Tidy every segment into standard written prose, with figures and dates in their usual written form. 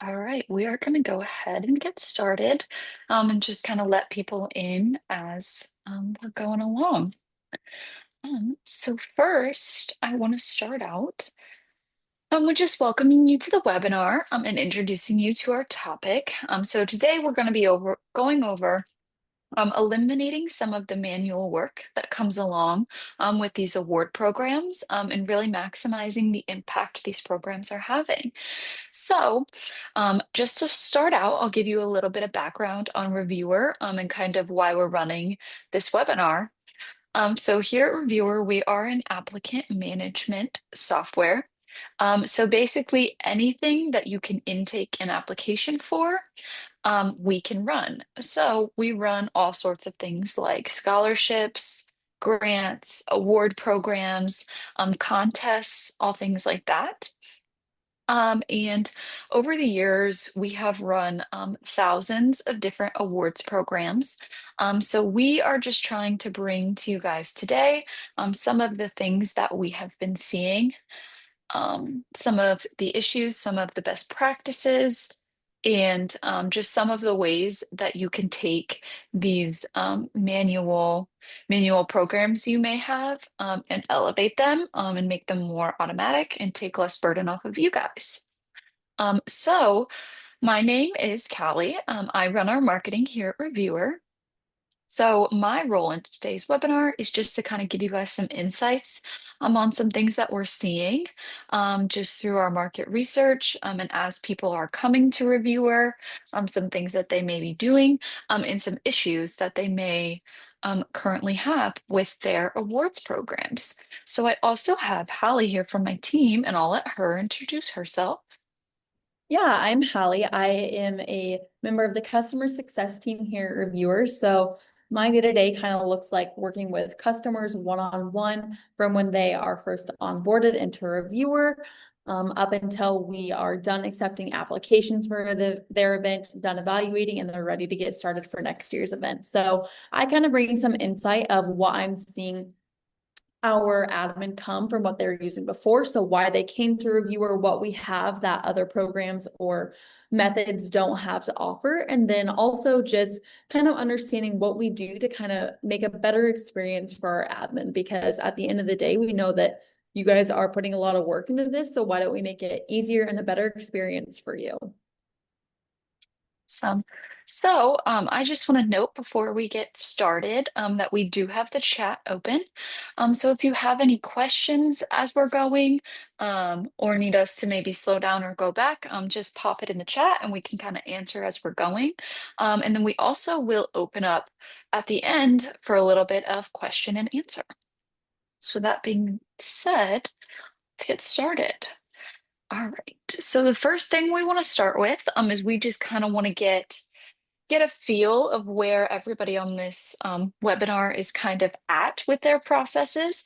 All right, we are going to go ahead and get started and just kind of let people in as we're going along. So first, I want to start out with just welcoming you to the webinar and introducing you to our topic. So today we're going to be going over eliminating some of the manual work that comes along with these award programs and really maximizing the impact these programs are having. So, just to start out, I'll give you a little bit of background on Reviewer and kind of why we're running this webinar. So here at Reviewer, we are an applicant management software. So basically anything that you can intake an application for, we can run. So we run all sorts of things like scholarships, grants, award programs, contests, all things like that. And over the years, we have run thousands of different awards programs. So we are just trying to bring to you guys today some of the things that we have been seeing, some of the issues, some of the best practices, and just some of the ways that you can take these manual programs you may have and elevate them and make them more automatic and take less burden off of you guys. So my name is Callie. I run our marketing here at Reviewer. So my role in today's webinar is just to kind of give you guys some insights on some things that we're seeing just through our market research and as people are coming to Reviewer, some things that they may be doing and some issues that they may currently have with their awards programs. So I also have Hallie here from my team, and I'll let her introduce herself. Yeah, I'm Hallie. I am a member of the customer success team here at Reviewers. So my day-to-day kind of looks like working with customers one-on-one from when they are first onboarded into Reviewer, up until we are done accepting applications for their event, done evaluating, and they're ready to get started for next year's event. So I kind of bring some insight of what I'm seeing our admin come from what they're using before. So why they came to Reviewer, what we have that other programs or methods don't have to offer. And then also just kind of understanding what we do to kind of make a better experience for our admin. Because at the end of the day, we know that you guys are putting a lot of work into this. So why don't we make it easier and a better experience for you? I just want to note before we get started that we do have the chat open. So if you have any questions as we're going or need us to maybe slow down or go back, just pop it in the chat and we can kind of answer as we're going. And then we also will open up at the end for a little bit of question and answer. So that being said, let's get started. All right. So the first thing we want to start with is we just kind of want to get a feel of where everybody on this webinar is kind of at with their processes.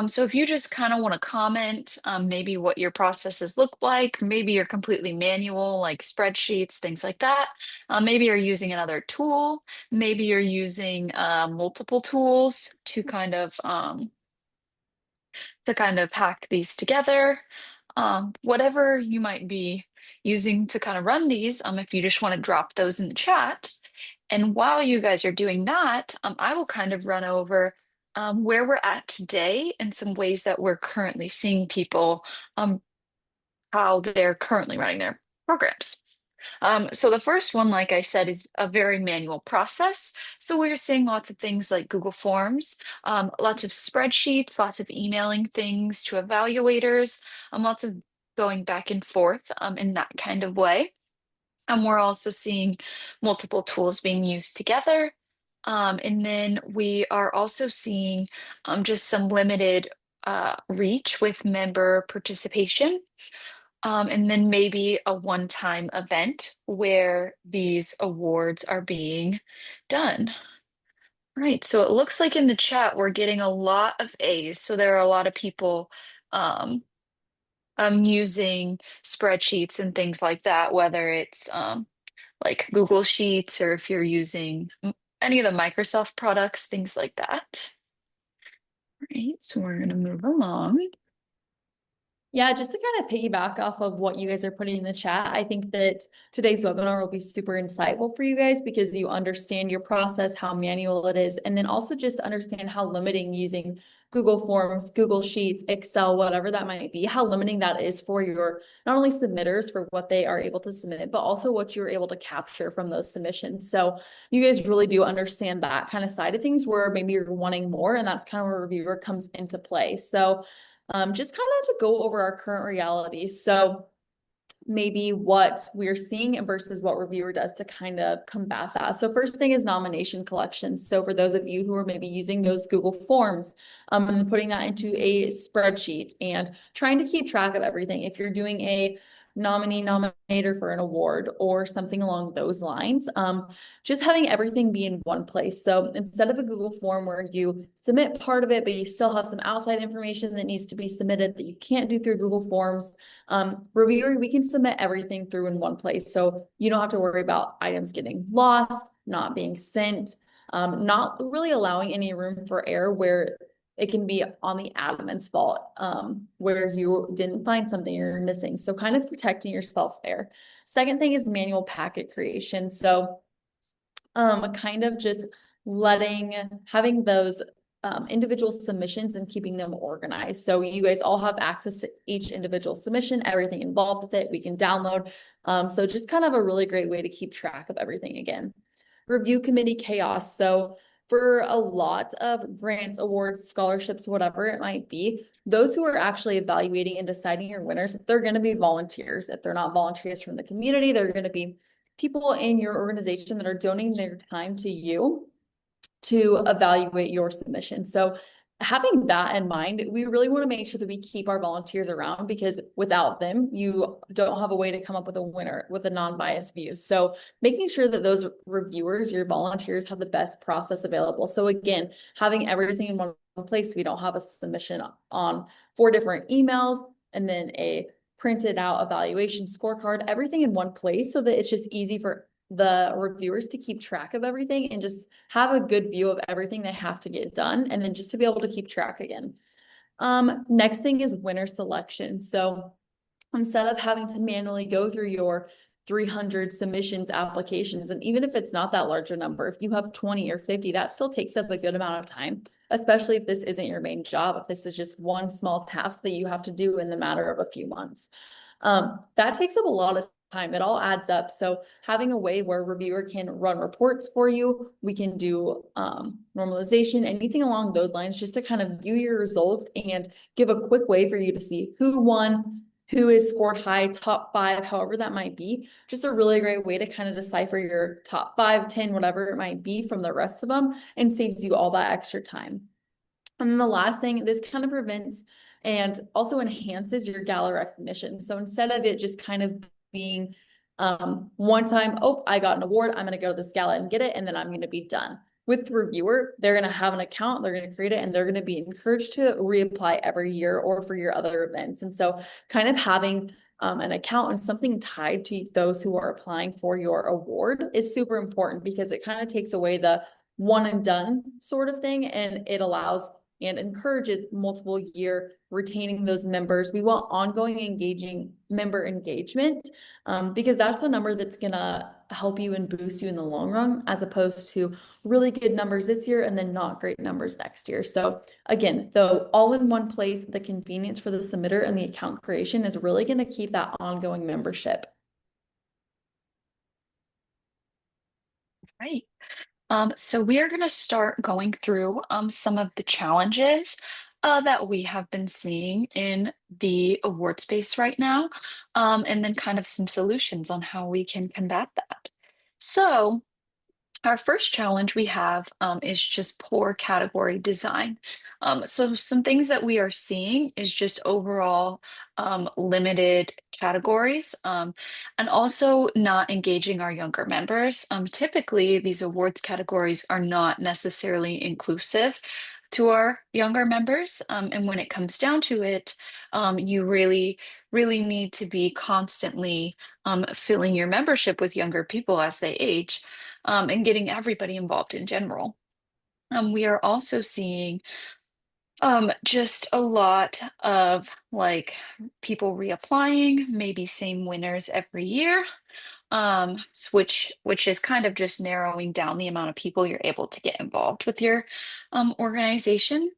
So if you just kind of want to comment maybe what your processes look like, maybe you're completely manual, like spreadsheets, things like that. Maybe you're using another tool. Maybe you're using multiple tools to kind of hack these together. Whatever you might be using to kind of run these, if you just want to drop those in the chat. And while you guys are doing that, I will kind of run over where we're at today and some ways that we're currently seeing people, how they're currently running their programs. So the first one, like I said, is a very manual process. So we're seeing lots of things like Google Forms, lots of spreadsheets, lots of emailing things to evaluators, lots of going back and forth in that kind of way. And we're also seeing multiple tools being used together. And then we are also seeing just some limited reach with member participation. And then maybe a one-time event where these awards are being done. Right. So it looks like in the chat we're getting a lot of A's. So there are a lot of people um, using spreadsheets and things like that, whether it's like Google Sheets or if you're using any of the Microsoft products, things like that. Right. So we're going to move along. Yeah, just to kind of piggyback off of what you guys are putting in the chat, I think that today's webinar will be super insightful for you guys because you understand your process, how manual it is, and then also just understand how limiting using Google Forms, Google Sheets, Excel, whatever that might be, how limiting that is for your not only submitters for what they are able to submit, but also what you're able to capture from those submissions. So you guys really do understand that kind of side of things where maybe you're wanting more, and that's kind of where reviewer comes into play. So just kind of to go over our current reality. So maybe what we're seeing versus what reviewer does to kind of combat that. So first thing is nomination collections. So for those of you who are maybe using those Google Forms, and putting that into a spreadsheet and trying to keep track of everything. If you're doing a nominator for an award or something along those lines, just having everything be in one place. So instead of a Google form where you submit part of it, but you still have some outside information that needs to be submitted that you can't do through Google Forms, reviewer, we can submit everything through in one place. So you don't have to worry about items getting lost, not being sent, not really allowing any room for error where it can be on the admin's fault, where you didn't find something you're missing. So kind of protecting yourself there. Second thing is manual packet creation. So kind of just having those individual submissions and keeping them organized. So you guys all have access to each individual submission, everything involved with it, we can download. So just kind of a really great way to keep track of everything again. Review committee chaos. So for a lot of grants, awards, scholarships, whatever it might be, those who are actually evaluating and deciding your winners, they're going to be volunteers. If they're not volunteers from the community, they're going to be people in your organization that are donating their time to you to evaluate your submission. So having that in mind, we really want to make sure that we keep our volunteers around because without them, you don't have a way to come up with a winner with a non-biased view. So making sure that those reviewers, your volunteers, have the best process available. So again, having everything in one place, we don't have a submission on 4 different emails and then a printed out evaluation scorecard, everything in one place so that it's just easy for the reviewers to keep track of everything and just have a good view of everything they have to get done. And then just to be able to keep track again. Next thing is winner selection. So instead of having to manually go through your 300 submissions applications, and even if it's not that large a number, if you have 20 or 50, that still takes up a good amount of time, especially if this isn't your main job, if this is just one small task that you have to do in the matter of a few months. That takes up a lot of time. It all adds up. So having a way where reviewer can run reports for you, we can do normalization, anything along those lines, just to kind of view your results and give a quick way for you to see who won, who is scored high, top 5, however that might be. Just a really great way to kind of decipher your top 5, 10, whatever it might be from the rest of them and saves you all that extra time. And then the last thing, this kind of prevents and also enhances your gala recognition. So instead of it just kind of being one time, oh, I got an award, I'm going to go to this gala and get it, and then I'm going to be done. With the reviewer, they're going to have an account, they're going to create it, and they're going to be encouraged to reapply every year or for your other events. And so kind of having an account and something tied to those who are applying for your award is super important because it kind of takes away the one and done sort of thing, and it allows and encourages multiple year retaining those members. We want ongoing engaging member engagement because that's a number that's gonna help you and boost you in the long run, as opposed to really good numbers this year and then not great numbers next year. So again, though, all in one place, the convenience for the submitter and the account creation is really gonna keep that ongoing membership. Right. So we are going to start going through some of the challenges that we have been seeing in the award space right now, and then kind of some solutions on how we can combat that. So our first challenge we have is just poor category design. So some things that we are seeing is just overall limited categories, and also not engaging our younger members. Typically, these awards categories are not necessarily inclusive to our younger members. And when it comes down to it, you really need to be constantly filling your membership with younger people as they age, and getting everybody involved in general. We are also seeing Just a lot of like people reapplying, maybe same winners every year. Which is kind of just narrowing down the amount of people you're able to get involved with your organization.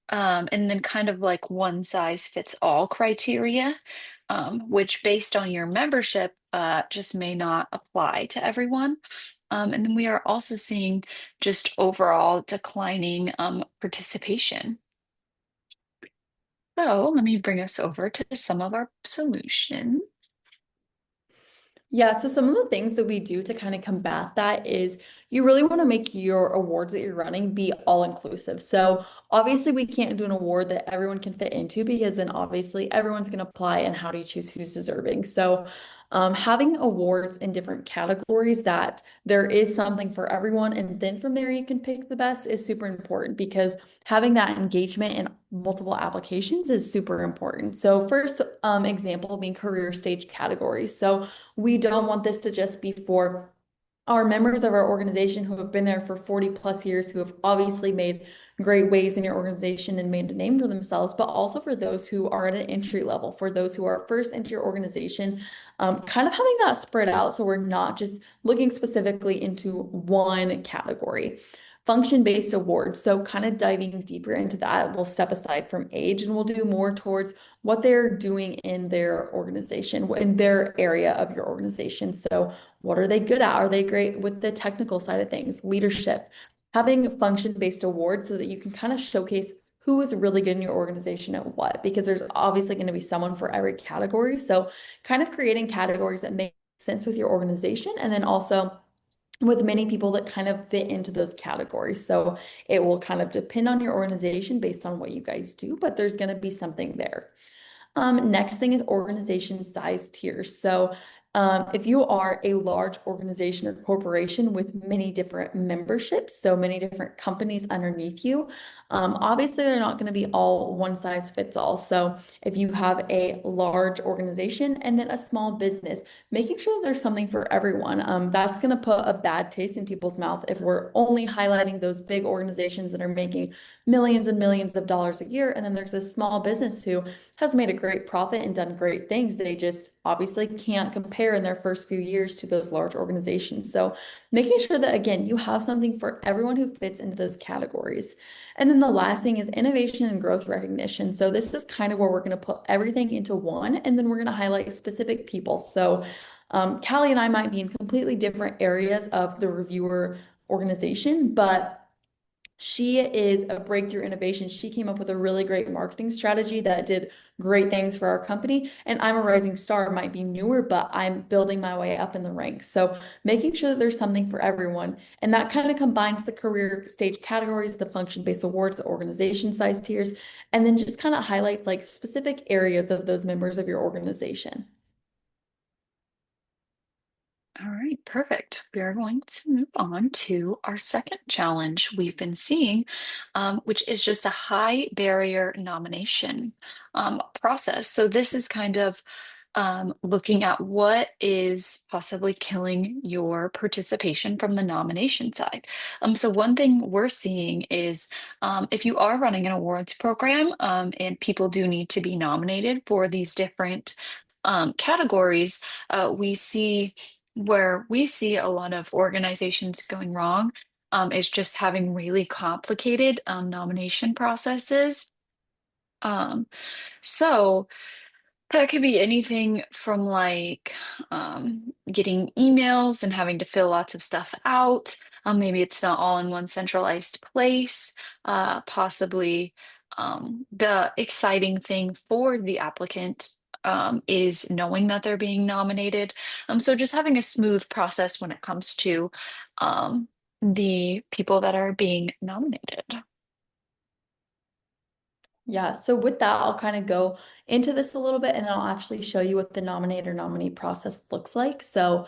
And then kind of like one size fits all criteria, which based on your membership just may not apply to everyone. And then we are also seeing just overall declining participation. So let me bring us over to some of our solutions. Yeah, so some of the things that we do to kind of combat that is you really want to make your awards that you're running be all inclusive. So obviously we can't do an award that everyone can fit into because then obviously everyone's going to apply and how do you choose who's deserving? So having awards in different categories that there is something for everyone and then from there you can pick the best is super important because having that engagement in multiple applications is super important. So first example being career stage categories. So we don't want this to just be for our members of our organization who have been there for 40 plus years, who have obviously made great waves in your organization and made a name for themselves, but also for those who are at an entry level, for those who are first into your organization, kind of having that spread out so we're not just looking specifically into one category. Function-based awards. So kind of diving deeper into that, we'll step aside from age and we'll do more towards what they're doing in their organization, in their area of your organization. So what are they good at? Are they great with the technical side of things, leadership? Having function-based awards so that you can kind of showcase who is really good in your organization at what, because there's obviously going to be someone for every category. So kind of creating categories that make sense with your organization and then also with many people that kind of fit into those categories. So it will kind of depend on your organization based on what you guys do, but there's going to be something there. Next thing is organization size tiers. So if you are a large organization or corporation with many different memberships, so many different companies underneath you, obviously they're not going to be all one size fits all. So if you have a large organization and then a small business, making sure that there's something for everyone, that's going to put a bad taste in people's mouth if we're only highlighting those big organizations that are making millions and millions of dollars a year. And then there's a small business who has made a great profit and done great things. They just obviously can't compare in their first few years to those large organizations. So making sure that, again, you have something for everyone who fits into those categories. And then the last thing is innovation and growth recognition. So this is kind of where we're going to put everything into one, and then we're going to highlight specific people. So Callie and I might be in completely different areas of the reviewer organization, but she is a breakthrough innovation. She came up with a really great marketing strategy that did great things for our company. And I'm a rising star, might be newer, but I'm building my way up in the ranks. So making sure that there's something for everyone. And that kind of combines the career stage categories, the function-based awards, the organization size tiers, and then just kind of highlights like specific areas of those members of your organization. All right, perfect. We are going to move on to our second challenge we've been seeing, which is just a high barrier nomination process. So this is kind of looking at what is possibly killing your participation from the nomination side. So one thing we're seeing is if you are running an awards program and people do need to be nominated for these different categories, we see a lot of organizations going wrong is just having really complicated nomination processes. Um, so that could be anything from like getting emails and having to fill lots of stuff out. Maybe it's not all in one centralized place. Possibly the exciting thing for the applicant is knowing that they're being nominated. So just having a smooth process when it comes to um, the people that are being nominated. Yeah, so with that, I'll kind of go into this a little bit and then I'll actually show you what the nominator nominee process looks like. So,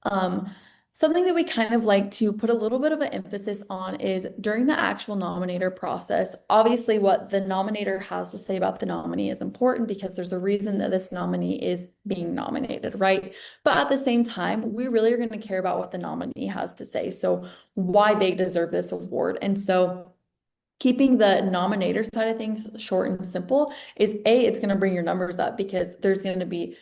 um, something that we kind of like to put a little bit of an emphasis on is during the actual nominator process, obviously what the nominator has to say about the nominee is important because there's a reason that this nominee is being nominated, right? But at the same time, we really are going to care about what the nominee has to say. So, why they deserve this award. And so, keeping the nominator side of things short and simple is A, it's going to bring your numbers up because there's going to be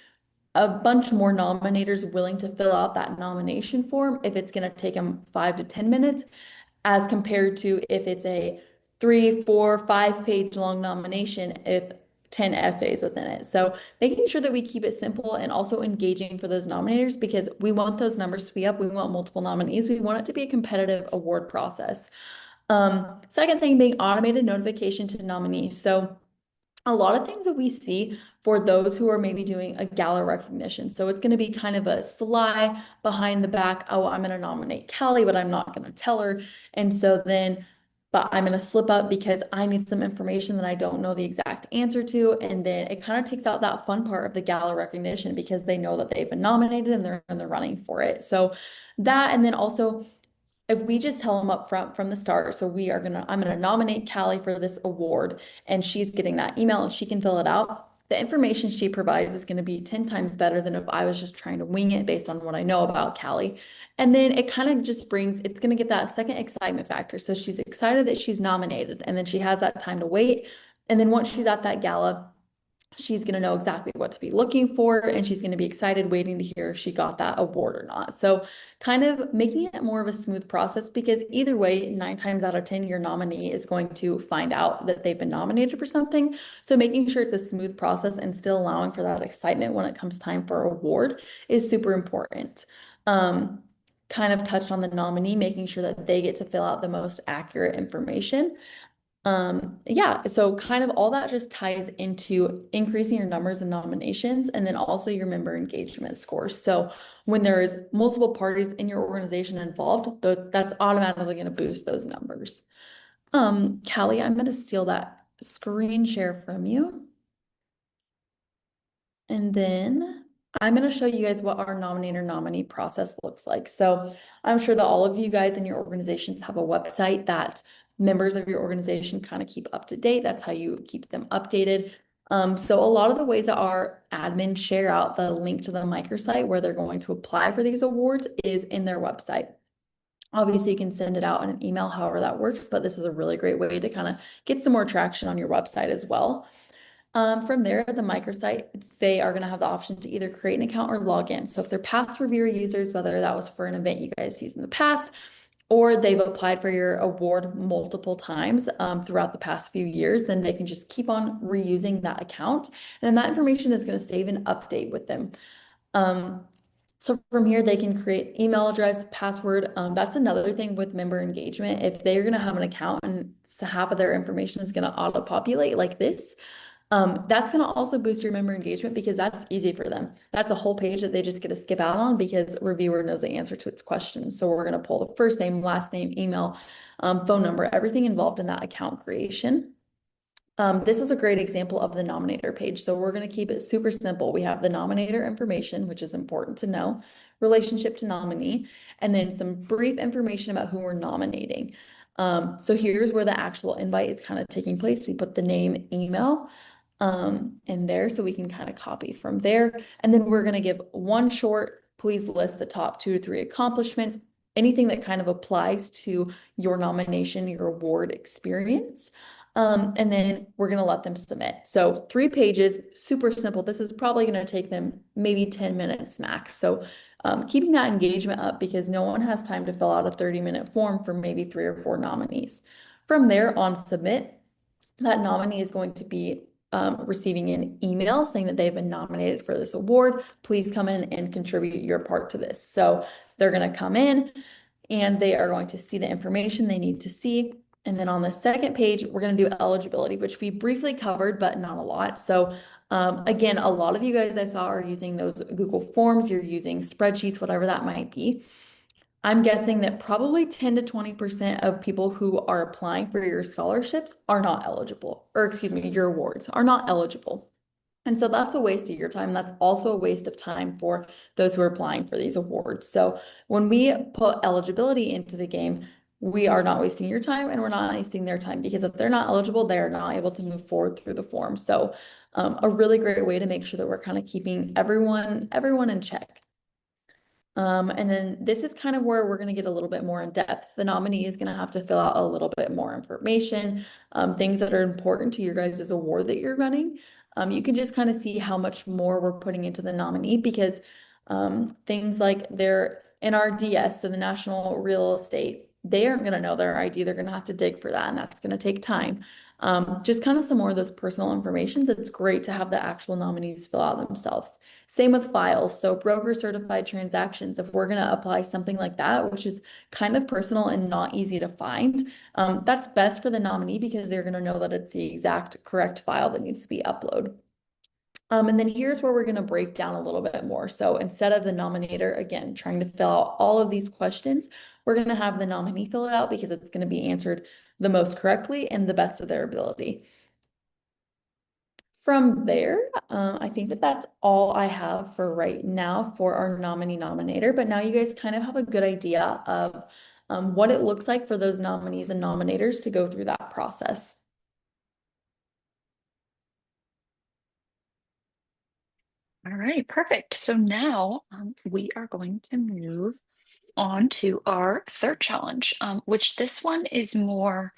a bunch more nominators willing to fill out that nomination form if it's going to take them 5 to 10 minutes, as compared to if it's a 3, 4, 5 page long nomination with 10 essays within it. So making sure that we keep it simple and also engaging for those nominators because we want those numbers to be up. We want multiple nominees. We want it to be a competitive award process. Second thing being automated notification to nominees. So a lot of things that we see for those who are maybe doing a gala recognition. So it's going to be kind of a sly behind the back. Oh, I'm going to nominate Callie, but I'm not going to tell her. And so then, but I'm going to slip up because I need some information that I don't know the exact answer to. And then it kind of takes out that fun part of the gala recognition because they know that they've been nominated and they're in the running for it. So that, and then also if we just tell them up front from the start, so I'm gonna nominate Callie for this award, and she's getting that email and she can fill it out. The information she provides is going to be 10 times better than if I was just trying to wing it based on what I know about Callie. And then it kind of just it's going to get that second excitement factor. So she's excited that she's nominated, and then she has that time to wait. And then once she's at that gala, she's going to know exactly what to be looking for, and she's going to be excited waiting to hear if she got that award or not. So kind of making it more of a smooth process because either way, 9 times out of 10, your nominee is going to find out that they've been nominated for something. So making sure it's a smooth process and still allowing for that excitement when it comes time for award is super important. Kind of touched on the nominee, making sure that they get to fill out the most accurate information. Yeah, so kind of all that just ties into increasing your numbers and nominations and then also your member engagement scores. So when there's multiple parties in your organization involved, that's automatically going to boost those numbers. Callie, I'm going to steal that screen share from you. And then I'm going to show you guys what our nominator nominee process looks like. So I'm sure that all of you guys in your organizations have a website that members of your organization kind of keep up to date. That's how you keep them updated. So a lot of the ways that our admins share out the link to the microsite where they're going to apply for these awards is in their website. Obviously, you can send it out in an email, however that works, but this is a really great way to kind of get some more traction on your website as well. From there, the microsite, they are going to have the option to either create an account or log in. So if they're past reviewer users, whether that was for an event you guys used in the past, or they've applied for your award multiple times throughout the past few years, then they can just keep on reusing that account. And then that information is going to save and update with them. So from here, they can create email address, password. That's another thing with member engagement. If they're going to have an account and half of their information is going to auto-populate like this, that's going to also boost your member engagement because that's easy for them. That's a whole page that they just get to skip out on because reviewer knows the answer to its questions. So we're going to pull the first name, last name, email, phone number, everything involved in that account creation. This is a great example of the nominator page. So we're going to keep it super simple. We have the nominator information, which is important to know, relationship to nominee, and then some brief information about who we're nominating. So here's where the actual invite is kind of taking place. We put the name, email, in there so we can kind of copy from there. And then we're going to give one short, please list the top 2 to 3 accomplishments, anything that kind of applies to your nomination, your award experience. And then we're going to let them submit. So 3 pages, super simple. This is probably going to take them maybe 10 minutes max. So keeping that engagement up because no one has time to fill out a 30-minute form for maybe 3 or 4 nominees. From there on submit, that nominee is going to be receiving an email saying that they've been nominated for this award. Please come in and contribute your part to this. So they're going to come in and they are going to see the information they need to see. And then on the second page, we're going to do eligibility, which we briefly covered, but not a lot. So again, a lot of you guys I saw are using those Google Forms, you're using spreadsheets, whatever that might be. I'm guessing that probably 10 to 20% of people who are applying for your scholarships are not eligible, or excuse me, your awards are not eligible. And so that's a waste of your time. That's also a waste of time for those who are applying for these awards. So when we put eligibility into the game, we are not wasting your time and we're not wasting their time because if they're not eligible, they're not able to move forward through the form. So a really great way to make sure that we're kind of keeping everyone in check. And then this is kind of where we're going to get a little bit more in depth. The nominee is going to have to fill out a little bit more information, things that are important to your guys' award that you're running. You can just kind of see how much more we're putting into the nominee because things like their NRDS, so the National Real Estate, they aren't going to know their ID. They're going to have to dig for that, and that's going to take time. Just kind of some more of those personal information. It's great to have the actual nominees fill out themselves. Same with files. So broker certified transactions, if we're going to apply something like that, which is kind of personal and not easy to find, that's best for the nominee because they're going to know that it's the exact correct file that needs to be uploaded. And then here's where we're going to break down a little bit more. So instead of the nominator, again, trying to fill out all of these questions, we're going to have the nominee fill it out because it's going to be answered the most correctly and the best of their ability. From there, I think that that's all I have for right now for our nominee nominator. But now you guys kind of have a good idea of what it looks like for those nominees and nominators to go through that process. All right, perfect. So now we are going to move on to our third challenge, which this one is more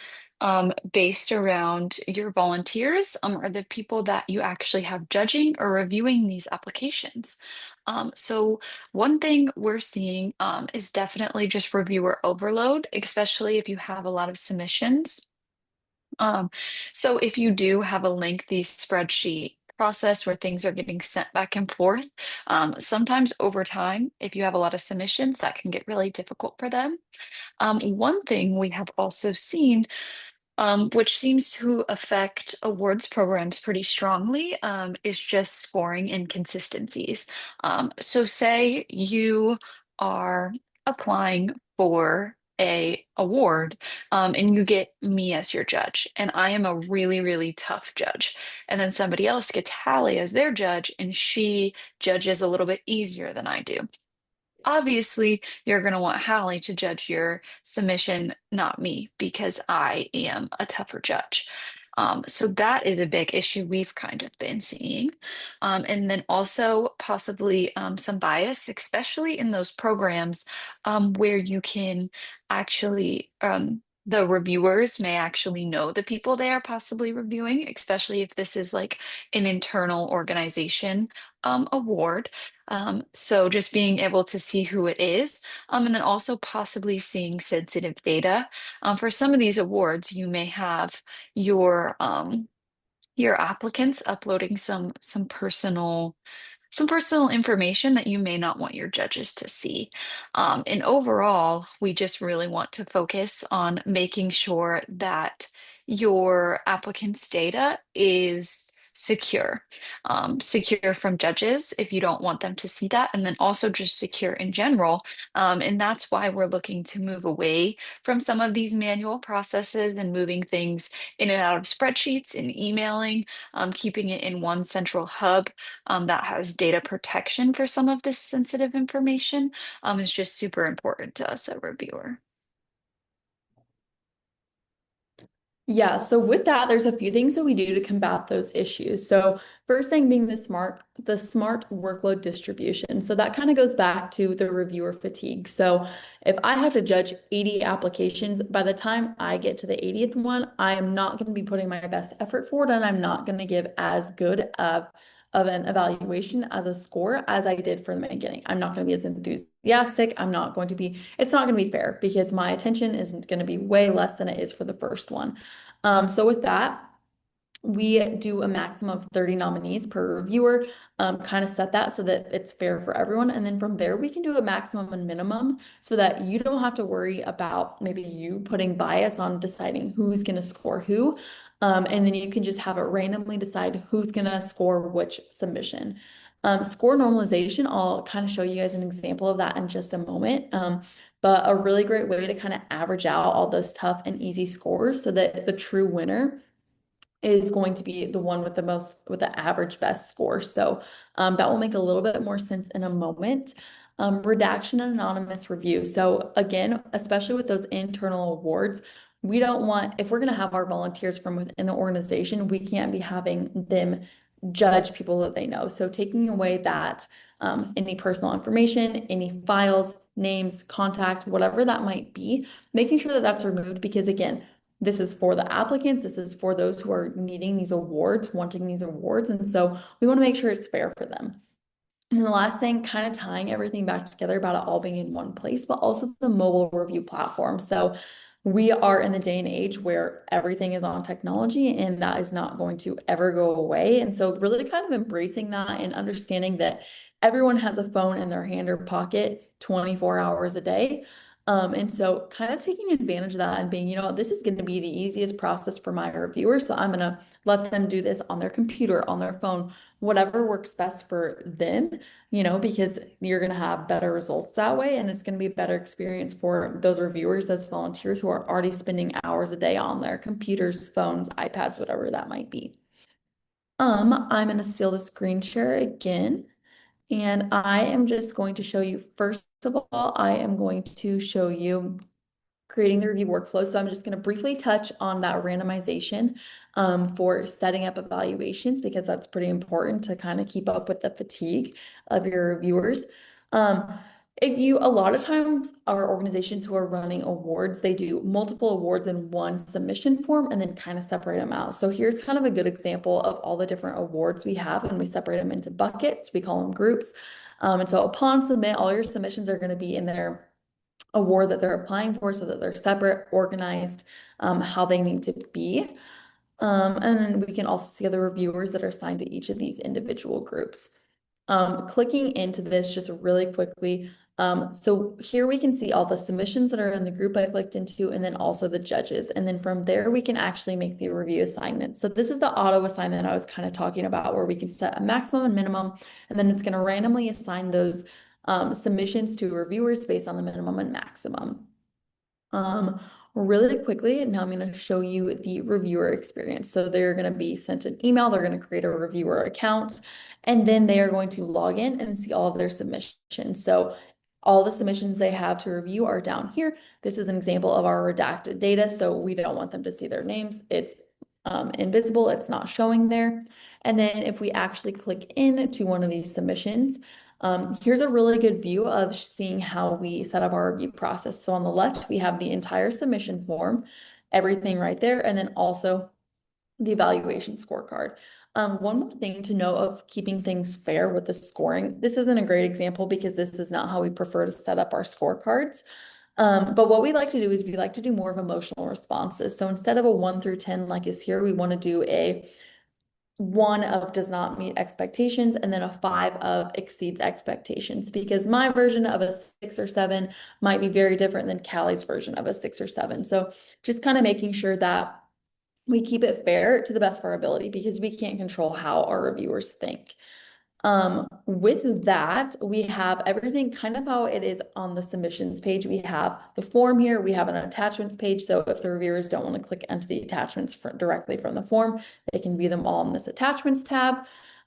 based around your volunteers or the people that you actually have judging or reviewing these applications. So one thing we're seeing is definitely just reviewer overload, especially if you have a lot of submissions. Um, so if you do have a lengthy spreadsheet process where things are getting sent back and forth, sometimes over time, if you have a lot of submissions, that can get really difficult for them. One thing we have also seen, which seems to affect awards programs pretty strongly, is just scoring inconsistencies. So say you are applying for a award, and you get me as your judge, and I am a really, really tough judge. And then somebody else gets Hallie as their judge, and she judges a little bit easier than I do. Obviously, you're going to want Hallie to judge your submission, not me, because I am a tougher judge. So that is a big issue we've kind of been seeing. And then also possibly some bias, especially in those programs where you can actually, the reviewers may actually know the people they are possibly reviewing, especially if this is like an internal organization award. So just being able to see who it is, and then also possibly seeing sensitive data. For some of these awards, you may have your applicants uploading some personal information that you may not want your judges to see. And overall, we just really want to focus on making sure that your applicant's data is secure. Secure from judges if you don't want them to see that, and then also just secure in general. And that's why we're looking to move away from some of these manual processes and moving things in and out of spreadsheets and emailing, keeping it in one central hub that has data protection for some of this sensitive information is just super important to us as a reviewer. Yeah, so with that, there's a few things that we do to combat those issues. So first thing being the smart workload distribution. So that kind of goes back to the reviewer fatigue. So if I have to judge 80 applications, by the time I get to the 80th one, I am not going to be putting my best effort forward and I'm not going to give as good of an evaluation as a score as I did for the beginning. I'm not going to be as enthusiastic. It's not going to be fair because my attention isn't going to be way less than it is for the first one. So with that, we do a maximum of 30 nominees per reviewer, kind of set that so that it's fair for everyone. And then from there, we can do a maximum and minimum so that you don't have to worry about maybe you putting bias on deciding who's going to score who. And then you can just have it randomly decide who's going to score which submission. Score normalization, I'll kind of show you guys an example of that in just a moment. But a really great way to kind of average out all those tough and easy scores so that the true winner is going to be the one with the average best score. So that will make a little bit more sense in a moment. Redaction and anonymous review. So again, especially with those internal awards, we don't want, if we're going to have our volunteers from within the organization, we can't be having them judge people that they know. So taking away that any personal information, any files, names, contact, whatever that might be, making sure that that's removed because again, this is for the applicants, this is for those who are needing these awards, wanting these awards. And so we want to make sure it's fair for them. And the last thing, kind of tying everything back together about it all being in one place, but also the mobile review platform. So we are in the day and age where everything is on technology and that is not going to ever go away. And so really kind of embracing that and understanding that everyone has a phone in their hand or pocket 24 hours a day. And so kind of taking advantage of that and being, this is going to be the easiest process for my reviewers. So I'm going to let them do this on their computer, on their phone, whatever works best for them, because you're going to have better results that way. And it's going to be a better experience for those reviewers, those volunteers who are already spending hours a day on their computers, phones, iPads, whatever that might be. I'm going to steal the screen share again. And I am just going to show you, first of all, I am going to show you creating the review workflow. So I'm just going to briefly touch on that randomization for setting up evaluations because that's pretty important to kind of keep up with the fatigue of your reviewers. A lot of times our organizations who are running awards, they do multiple awards in one submission form and then kind of separate them out. So here's kind of a good example of all the different awards we have and we separate them into buckets. We call them groups. And so upon submit, all your submissions are going to be in their award that they're applying for so that they're separate, organized, how they need to be. And then we can also see the reviewers that are assigned to each of these individual groups. Clicking into this just really quickly. So here we can see all the submissions that are in the group I clicked into, and then also the judges. And then from there, we can actually make the review assignments. So this is the auto assignment I was kind of talking about where we can set a maximum and minimum, and then it's going to randomly assign those submissions to reviewers based on the minimum and maximum. Really quickly, now I'm going to show you the reviewer experience. So they're going to be sent an email, they're going to create a reviewer account, and then they are going to log in and see all of their submissions. So all the submissions they have to review are down here. This is an example of our redacted data, so we don't want them to see their names. It's invisible, it's not showing there. And then if we actually click into one of these submissions, here's a really good view of seeing how we set up our review process. So on the left, we have the entire submission form, everything right there, and then also the evaluation scorecard. One more thing to note of keeping things fair with the scoring. This isn't a great example because this is not how we prefer to set up our scorecards. But what we like to do is we like to do more of emotional responses. So instead of a 1 through 10 like is here, we want to do a 1 of does not meet expectations and then a 5 of exceeds expectations because my version of a 6 or 7 might be very different than Callie's version of a 6 or 7. So just kind of making sure that we keep it fair to the best of our ability because we can't control how our reviewers think. With that, we have everything kind of how it is on the submissions page. We have the form here, we have an attachments page. So if the reviewers don't want to click into the attachments directly from the form, they can view them all in this attachments tab.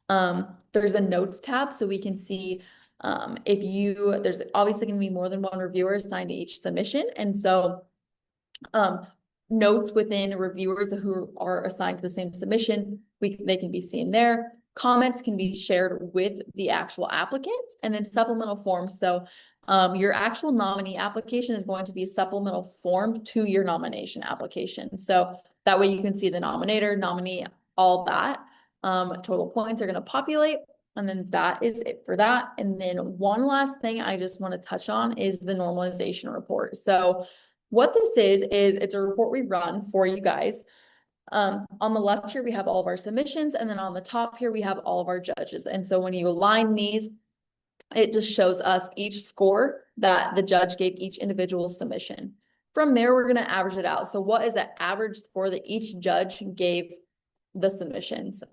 There's a notes tab, so we can see there's obviously going to be more than one reviewer assigned to each submission. And so notes within reviewers who are assigned to the same submission, they can be seen there. Comments can be shared with the actual applicant and then supplemental forms. So your actual nominee application is going to be a supplemental form to your nomination application. So that way you can see the nominator, nominee, all that. Total points are going to populate. And then that is it for that. And then one last thing I just want to touch on is the normalization report. So what this is it's a report we run for you guys. On the left here, we have all of our submissions, and then on the top here, we have all of our judges. And so when you align these, it just shows us each score that the judge gave each individual submission. From there, we're going to average it out. So what is the average score that each judge gave the submissions?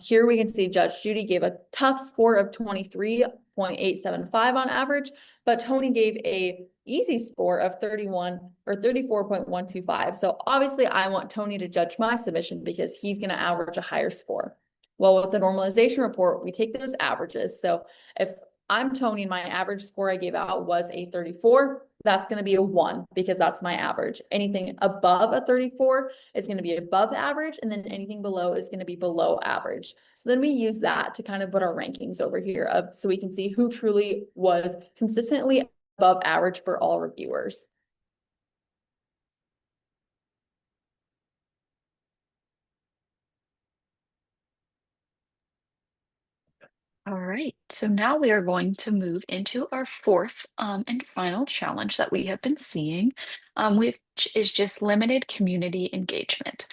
Here we can see Judge Judy gave a tough score of 23.875 on average, but Tony gave a easy score of 31 or 34.125. So obviously I want Tony to judge my submission because he's going to average a higher score. Well, with the normalization report, we take those averages. So if I'm Tony and my average score I gave out was a 34, that's going to be a 1 because that's my average. Anything above a 34 is going to be above average, and then anything below is going to be below average. So then we use that to kind of put our rankings over here of so we can see who truly was consistently above average for all reviewers. All right, so now we are going to move into our fourth and final challenge that we have been seeing, which is just limited community engagement.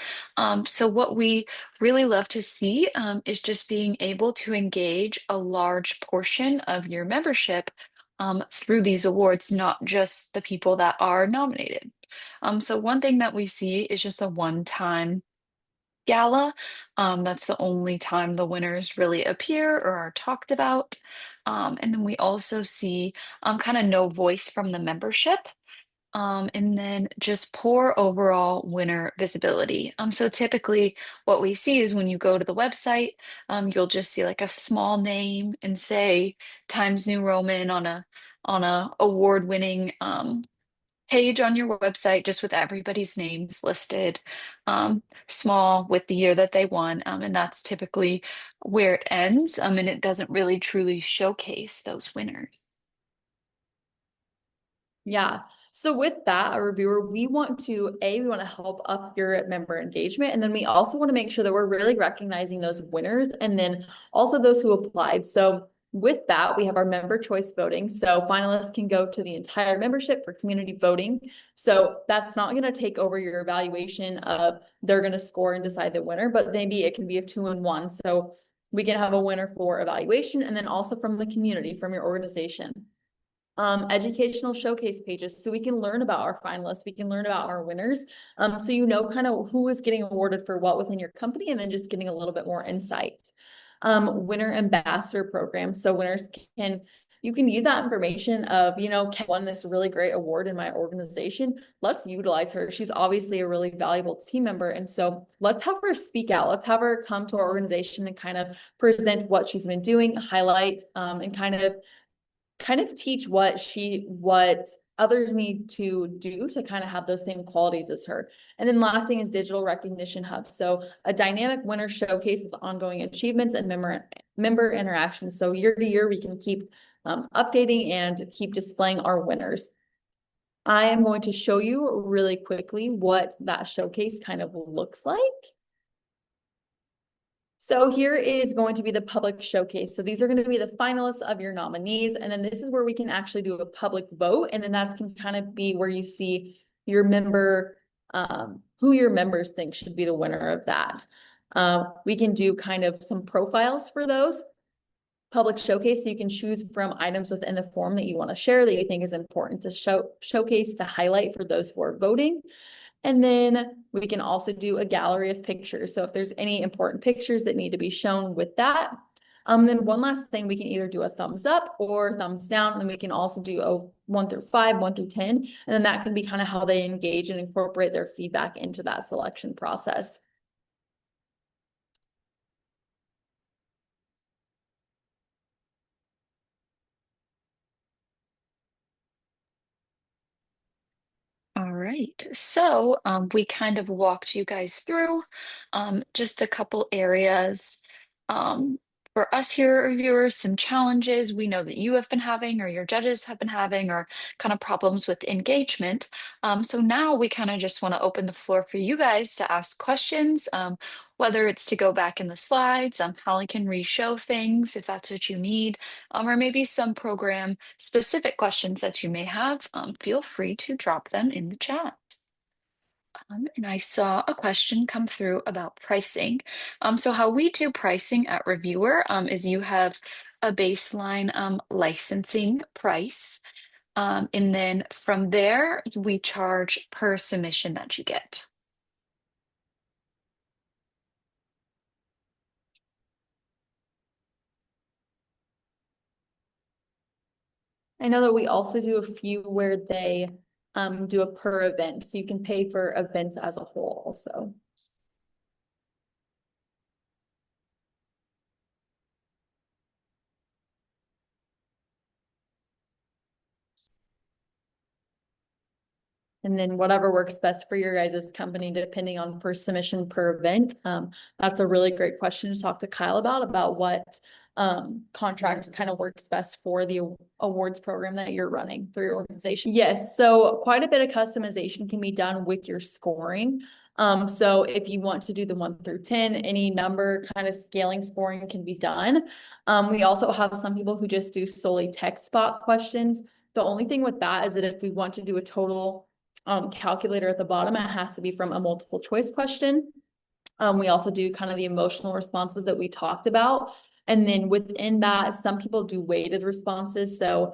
So what we really love to see is just being able to engage a large portion of your membership through these awards, not just the people that are nominated. So one thing that we see is just a one-time gala. That's the only time the winners really appear or are talked about. And then we also see kind of no voice from the membership. And then just poor overall winner visibility. So typically what we see is when you go to the website, you'll just see like a small name and say Times New Roman on a award-winning page on your website just with everybody's names listed, small with the year that they won. And that's typically where it ends. And it doesn't really truly showcase those winners. Yeah. So with that, a reviewer, we want to, we want to help up your member engagement. And then we also want to make sure that we're really recognizing those winners and then also those who applied. So with that, we have our member choice voting. So finalists can go to the entire membership for community voting. So that's not going to take over your evaluation of they're going to score and decide the winner, but maybe it can be a 2-in-1. So we can have a winner for evaluation and then also from the community, from your organization. Educational showcase pages so we can learn about our finalists, we can learn about our winners, so you know kind of who is getting awarded for what within your company and then just getting a little bit more insight. Winner ambassador program, so winners can you can use that information of, you know, Kat won this really great award in my organization. Let's utilize her. She's obviously a really valuable team member. And so let's have her speak out. Let's have her come to our organization and kind of present what she's been doing, highlight, and kind of teach what others need to do to kind of have those same qualities as her. And then last thing is digital recognition hub. So a dynamic winner showcase with ongoing achievements and member interactions. So year to year, we can keep updating and keep displaying our winners. I am going to show you really quickly what that showcase kind of looks like. So here is going to be the public showcase. So these are going to be the finalists of your nominees. And then this is where we can actually do a public vote. And then that can kind of be where you see your member, who your members think should be the winner of that. We can do kind of some profiles for those. Public showcase, so you can choose from items within the form that you want to share that you think is important to showcase, to highlight for those who are voting. And then we can also do a gallery of pictures. So if there's any important pictures that need to be shown with that. Then one last thing, we can either do a thumbs up or thumbs down. And then we can also do a 1 through 5, 1 through 10. And then that can be kind of how they engage and incorporate their feedback into that selection process. All right, so we kind of walked you guys through just a couple areas. Um, for us here, reviewers, some challenges we know that you have been having, or your judges have been having, or kind of problems with engagement. So now we kind of just want to open the floor for you guys to ask questions, whether it's to go back in the slides, Holly can re-show things if that's what you need, or maybe some program specific questions that you may have, feel free to drop them in the chat. And I saw a question come through about pricing. So how we do pricing at Reviewer is you have a baseline licensing price. And then from there, we charge per submission that you get. I know that we also do a few where they do a per event. So you can pay for events as a whole also. and then whatever works best for your guys' company, depending on per submission per event. That's a really great question to talk to Kyle about what contract kind of works best for the awards program that you're running through your organization. Yes, so quite a bit of customization can be done with your scoring. So if you want to do the 1 through 10, any number kind of scaling scoring can be done. We also have some people who just do solely text spot questions. The only thing with that is that if we want to do a total calculator at the bottom, it has to be from a multiple choice question. We also do kind of the emotional responses that we talked about. And then within that, some people do weighted responses. So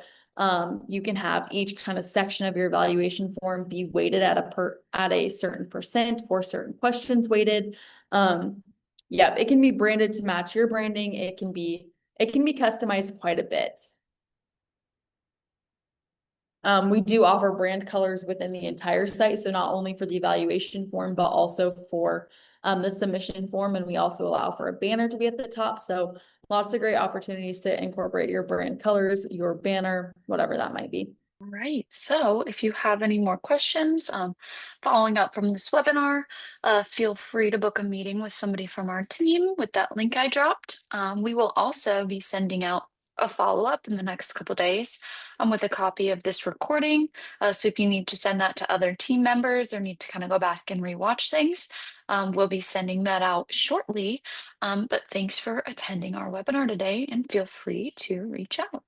you can have each kind of section of your evaluation form be weighted at a certain percent, or certain questions weighted. Yeah, it can be branded to match your branding. It can be customized quite a bit. We do offer brand colors within the entire site. So not only for the evaluation form, but also for the submission form. And we also allow for a banner to be at the top. So lots of great opportunities to incorporate your brand colors, your banner, whatever that might be. Right. So if you have any more questions following up from this webinar, feel free to book a meeting with somebody from our team with that link I dropped. We will also be sending out a follow-up in the next couple days with a copy of this recording. So if you need to send that to other team members or need to kind of go back and rewatch things, we'll be sending that out shortly. But thanks for attending our webinar today, and feel free to reach out.